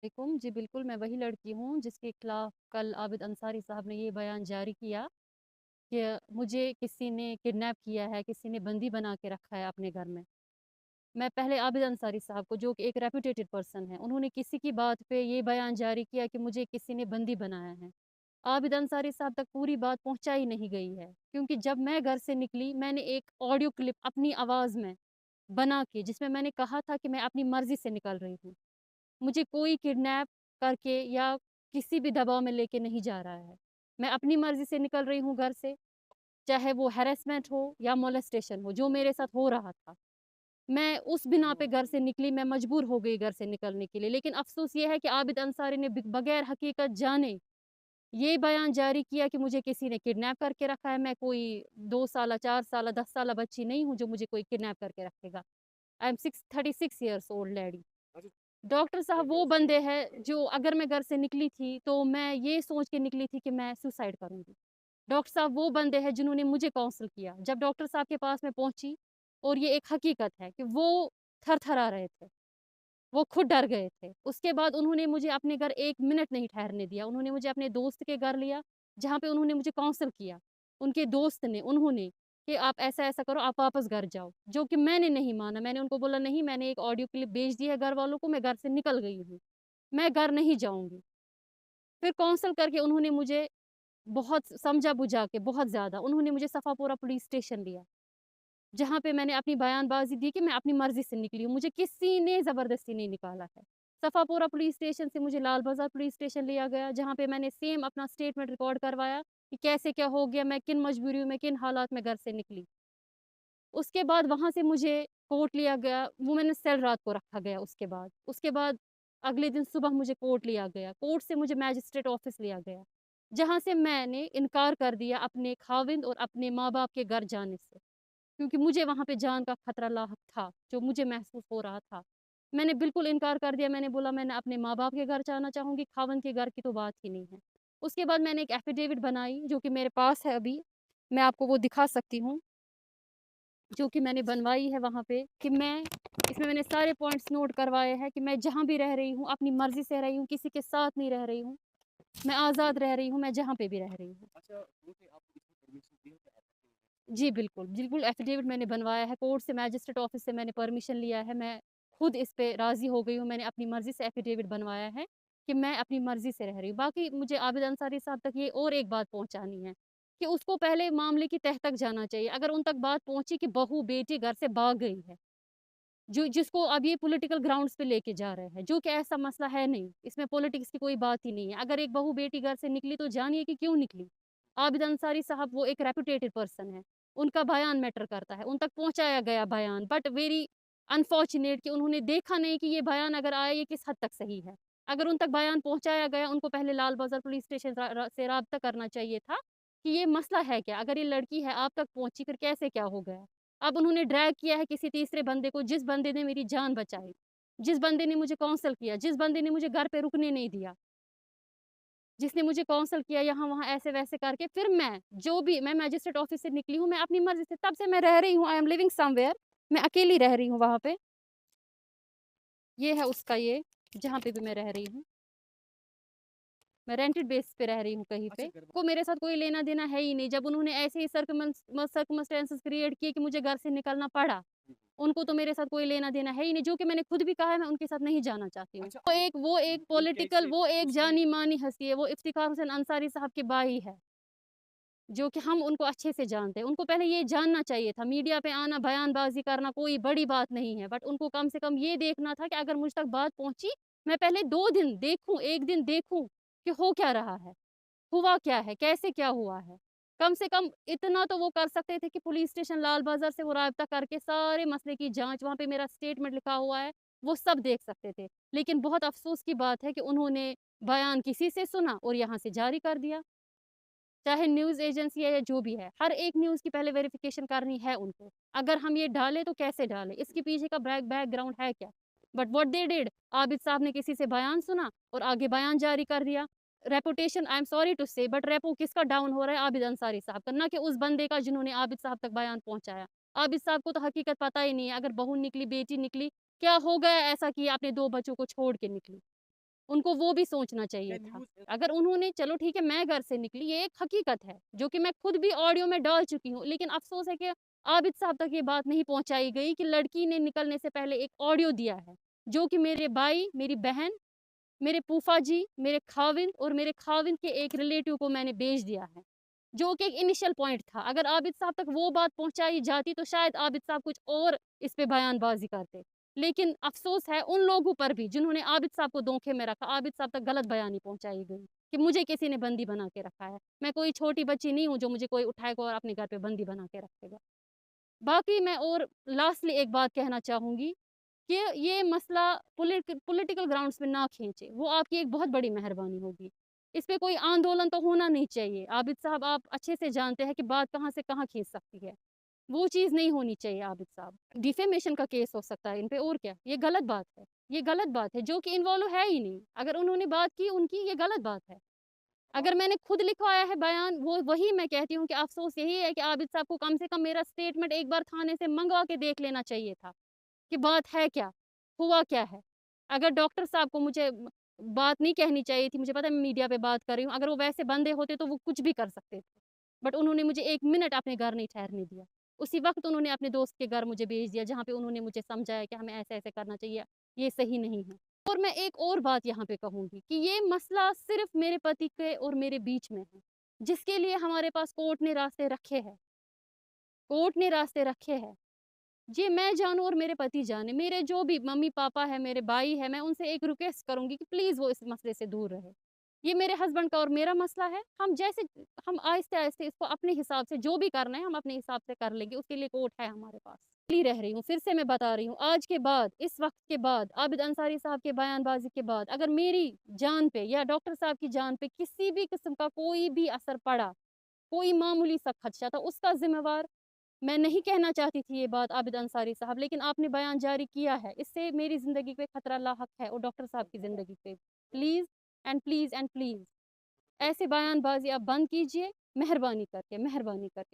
जी बिल्कुल, मैं वही लड़की हूँ जिसके खिलाफ कल आबिद अंसारी साहब ने ये बयान जारी किया कि मुझे किसी ने किडनैप किया है, किसी ने बंदी बना के रखा है अपने घर में। मैं पहले आबिद अंसारी साहब को, जो कि एक रेप्यूटेड पर्सन है, उन्होंने किसी की बात पे ये बयान जारी किया कि मुझे किसी ने बंदी बनाया है। आबिद अंसारी साहब तक पूरी बात पहुँचाई नहीं गई है, क्योंकि जब मैं घर से निकली, मैंने एक ऑडियो क्लिप अपनी आवाज़ में बना के, जिसमें मैंने कहा था कि मैं अपनी मर्ज़ी से निकल रही हूँ। मुझे कोई किडनैप करके या किसी भी दबाव में लेके नहीं जा रहा है। मैं अपनी मर्ज़ी से निकल रही हूँ घर से, चाहे वो हैरेसमेंट हो या मोलेस्टेशन हो, जो मेरे साथ हो रहा था। मैं उस बिना पे घर से निकली, मैं मजबूर हो गई घर से निकलने के लिए। लेकिन अफ़सोस ये है कि आबिद अंसारी ने बगैर हकीकत जाने ये बयान जारी किया कि मुझे किसी ने किडनैप करके रखा है। मैं कोई 2 साल, 4 साल, 10 साल बच्ची नहीं हूँ जो मुझे कोई किडनैप करके रखेगा। I am 36 years old lady. Doctor साहब वो बंदे हैं जो, अगर मैं घर से निकली थी तो मैं ये सोच के निकली थी कि मैं सुसाइड करूँगी। डॉक्टर साहब वो बंदे हैं जिन्होंने मुझे काउंसल किया। जब डॉक्टर साहब के पास मैं पहुँची, और ये एक हकीकत है कि वो थरथरा रहे थे, वो खुद डर गए थे। उसके बाद उन्होंने मुझे अपने घर 1 मिनट नहीं ठहरने दिया। उन्होंने मुझे अपने दोस्त के घर लिया, जहाँ पे उन्होंने मुझे काउंसल किया। उनके दोस्त ने, उन्होंने, कि आप ऐसा-ऐसा करो, आप वापस घर जाओ। जो कि मैंने नहीं माना। मैंने उनको बोला नहीं, मैंने एक ऑडियो क्लिप भेज दी है घर वालों को, मैं घर से निकल गई हूँ। मैं घर नहीं जाऊँगी। फिर काउंसल करके उन्होंने मुझे बहुत समझा-बुझा के, बहुत ज़्यादा उन्होंने मुझे सफ़ापुरा पुलिस स्टेशन लिया। जहाँ पे मैंने अपनी बयानबाज़ी दी कि मैं अपनी मर्ज़ी से निकली हूँ, मुझे किसी ने ज़बरदस्ती नहीं निकाला है। सफ़ापुरा पुलिस स्टेशन से मुझे लाल बाज़ार पुलिस स्टेशन लिया गया, जहाँ पे मैंने सेम अपना स्टेटमेंट रिकॉर्ड करवाया कि कैसे क्या हो गया, मैं किन मजबूरियों में, किन हालात में घर से निकली। उसके बाद वहाँ से मुझे कोर्ट लिया गया, वो मैंने सेल रात को रखा गया उसके बाद। उसके बाद अगले दिन सुबह मुझे कोर्ट लिया गया, कोर्ट से मुझे मैजिस्ट्रेट ऑफ़िस लिया गया, जहाँ से मैंने इनकार कर दिया अपने खाविंद और अपने माँ-बाप के घर जाने से। क्योंकि मुझे वहाँ पे जान का खतरा लाहक था, जो मुझे महसूस हो रहा था। मैंने बिल्कुल इनकार कर दिया, मैंने बोला मैंने अपने माँ-बाप के घर जाना चाहूँगी, खावंद के घर की तो बात ही नहीं है। उसके बाद मैंने एक एफ़िडेविट बनाई, जो कि मेरे पास है अभी, मैं आपको वो दिखा सकती हूँ, जो कि मैंने बनवाई है वहाँ पे, कि मैं इसमें मैंने सारे पॉइंट्स नोट करवाए हैं कि मैं जहाँ भी रह रही हूँ, अपनी मर्ज़ी से रह रही हूँ, किसी के साथ नहीं रह रही हूँ। मैं आज़ाद रह रही हूँ, मैं जहाँ पे भी रह रही हूँ। जी, बिल्कुल, बिल्कुल एफ़िडेविट मैंने बनवाया है, कोर्ट से, मैजिस्ट्रेट ऑफ़िस से मैंने परमिशन लिया है, मैं खुद इस पे राज़ी हो गई हूँ, मैंने अपनी मर्ज़ी से एफ़िडेविट बनवाया है कि मैं अपनी मर्ज़ी से रह रही हूँ। बाकी मुझे आबिद अंसारी साहब तक ये और एक बात पहुँचानी है कि उसको पहले मामले की तह तक जाना चाहिए। अगर उन तक बात पहुँची कि बहू, बेटी घर से भाग गई है, जो जिसको अब ये पॉलिटिकल ग्राउंड्स पे लेके जा रहे हैं, जो कि ऐसा मसला है नहीं, इसमें पॉलिटिक्स की कोई बात ही नहीं है। अगर एक बहू-बेटी घर से निकली तो जानिए कि क्यों निकली। आबिद अंसारी साहब वो एक रेपुटेटेड पर्सन है, उनका बयान मैटर करता है, उन तक पहुँचाया गया बयान, बट वेरी अनफॉर्च्यूनेट कि उन्होंने देखा नहीं कि ये बयान अगर आया, ये किस हद तक सही है। अगर उन तक बयान पहुँचाया गया, उनको पहले लाल बाज़ार पुलिस स्टेशन से राब्ता करना चाहिए था कि ये मसला है क्या? अगर ये लड़की है, आप तक पहुँची, फिर कैसे क्या हो गया? अब उन्होंने ड्रैग किया है किसी तीसरे बंदे को, जिस बंदे ने मेरी जान बचाई, जिस बंदे ने मुझे काउंसल किया, जिस बंदे ने मुझे घर पे रुकने नहीं दिया, जिसने मुझे काउंसल किया यहाँ-वहाँ ऐसे-वैसे करके, फिर मैं मैजिस्ट्रेट ऑफिस से निकली हूँ, मैं अपनी मर्ज़ी से तब से मैं रह रही हूँ, आई एम लिविंग समवेयर, मैं अकेली रह रही हूँ वहाँ पे। ये है उसका ये, जहाँ पे भी मैं रह रही हूँ। मैं रेंटेड बेस पे रह रही हूँ कहीं पे। को मेरे साथ कोई लेना-देना है ही नहीं। जब उन्होंने ऐसे ही सर्कमस्टेंसेस क्रिएट किए कि मुझे घर से निकलना पड़ा, उनको तो मेरे साथ कोई लेना-देना है ही नहीं, जो कि मैंने खुद भी कहा है मैं उनके साथ नहीं जाना चाहती हूँ। वो एक पॉलिटिकल, वो एक जानी-मानी हस्ती है, वो इफ्तिखार हुसैन अंसारी साहब के भाई है, जो कि हम उनको अच्छे से जानते हैं। उनको पहले ये जानना चाहिए था, मीडिया पे आना, बयानबाज़ी करना कोई बड़ी बात नहीं है, बट उनको कम से कम ये देखना था कि अगर मुझ तक बात पहुँची, मैं पहले 2 दिन देखूँ, 1 दिन देखूँ कि हो क्या रहा है, हुआ क्या है, कैसे क्या हुआ है। कम से कम इतना तो वो कर सकते थे कि पुलिस स्टेशन लाल बाज़ार से वो राब्ता करके सारे मसले की जाँच, वहाँ पे मेरा स्टेटमेंट लिखा हुआ है, वो सब देख सकते थे। लेकिन बहुत अफ़सोस की बात है कि उन्होंने बयान किसी से सुना और यहाँ से जारी कर दिया। चाहे न्यूज़ एजेंसी है या जो भी है, हर एक न्यूज़ की पहले वेरिफ़िकेशन करनी है उनको। अगर हम ये डालें तो कैसे डालें? इसके पीछे का बैकग्राउंड है क्या? But what they did, Abid साहब ने किसी से बयान सुना और आगे बयान जारी कर दिया। Reputation, I am sorry to say, but repo किसका डाउन हो रहा है? आबिद अंसारी साहब का, ना कि उस बंदे का जिन्होंने आबिद साहब तक बयान पहुँचाया। आबिद साहब को तो हकीकत पता ही नहीं है, अगर बहू निकली, बेटी निकली, क्या हो गया ऐसा कि ये अपने 2 बच्चों को छोड़ के निकली? उनको वो भी सोचना चाहिए था। अगर उन्होंने चलो ठीक है मैं घर से निकली, ये एक हकीकत है, जो कि मैं खुद भी ऑडियो में डाल चुकी हूँ, लेकिन अफ़सोस है कि आबिद साहब तक ये बात नहीं पहुँचाई गई कि लड़की ने निकलने से पहले एक ऑडियो दिया है, जो कि मेरे भाई, मेरी बहन, मेरे फूफा जी, मेरे खाविंद और मेरे खाविंद के एक रिलेटिव को मैंने भेज दिया है, जो कि एक इनिशियल पॉइंट था। अगर आबिद साहब तक वो बात पहुँचाई जाती तो शायद आबिद साहब कुछ और इस पे बयानबाज़ी करते। लेकिन अफ़सोस है उन लोगों पर भी जिन्होंने आबिद साहब को धोखे में रखा, आबिद साहब तक गलत बयानी पहुँचाई गई कि मुझे किसी ने बंदी बना के रखा है। मैं कोई छोटी बच्ची नहीं हूँ जो मुझे कोई उठाएगा और अपने घर पे बंदी बना के रखेगा। बाकी मैं और लास्टली एक बात कहना चाहूँगी कि ये मसला पॉलिटिकल ग्राउंड्स पे ना खींचे, वो आपकी एक बहुत बड़ी मेहरबानी होगी। इस पे कोई आंदोलन तो होना नहीं चाहिए। आबिद साहब आप अच्छे से जानते हैं कि बात कहाँ से कहाँ खींच सकती है। वो चीज़ नहीं होनी चाहिए आबिद साहब। डिफेमेशन का केस हो सकता है इन पे और क्या? ये गलत बात है। ये गलत बात है जो कि इन्वॉल्व है ही नहीं। अगर उन्होंने बात की उनकी ये गलत बात है। अगर मैंने खुद लिखवाया है बयान वो वही मैं कहती हूँ कि अफ़सोस यही है कि आबिद साहब को कम से कम मेरा स्टेटमेंट एक बार थाने से मँगवा के देख लेना चाहिए था। कि बात है क्या? हुआ क्या है? अगर डॉक्टर साहब को मुझे बात नहीं कहनी चाहिए थी, मुझे पता है मैं मीडिया पे बात कर रही हूँ, अगर वो वैसे बंदे होते तो वो कुछ भी कर सकते थे। बट उन्होंने मुझे 1 मिनट अपने घर नहीं ठहरने दिया। उसी वक़्त उन्होंने अपने दोस्त के घर मुझे भेज दिया जहाँ पे उन्होंने मुझे समझाया कि हमें ऐसे-ऐसे करना चाहिए, ये सही नहीं है। और मैं एक और बात यहाँ पे कहूँगी कि ये मसला सिर्फ़ मेरे पति के और मेरे बीच में है, जिसके लिए हमारे पास कोर्ट ने रास्ते रखे हैं। कोर्ट ने रास्ते रखे हैं। जी, मैं जानूँ और मेरे पति जाने, मेरे जो भी मम्मी-पापा हैं, मेरे भाई हैं, मैं उनसे एक रिक्वेस्ट करूँगी कि प्लीज़ वो इस मसले से दूर रहे। ये मेरे हस्बैंड का और मेरा मसला है, हम आहिस्ते-आहिस्ते इसको अपने हिसाब से जो भी करना है, हम अपने हिसाब से कर लेंगे, उसके लिए कोर्ट है हमारे पास। ली रह रही हूँ, फिर से मैं बता रही हूँ, आज के बाद, इस वक़्त के बाद, आबिद अंसारी साहब के बयानबाज़ी के बाद, अगर मेरी जान पे या डॉक्टर साहब की जान पे किसी भी किस्म का कोई भी असर पड़ा, कोई मामूली सा खदशा था, उसका ज़िम्मेवार मैं नहीं कहना चाहती थी ये बात आबिद अंसारी साहब, लेकिन आपने बयान जारी किया है। इससे मेरी ज़िंदगी पे खतरा लाहक है और डॉक्टर साहब की ज़िंदगी पे। Please and please and please ऐसे बयानबाज़ी आप बंद कीजिए, मेहरबानी करके, मेहरबानी करके।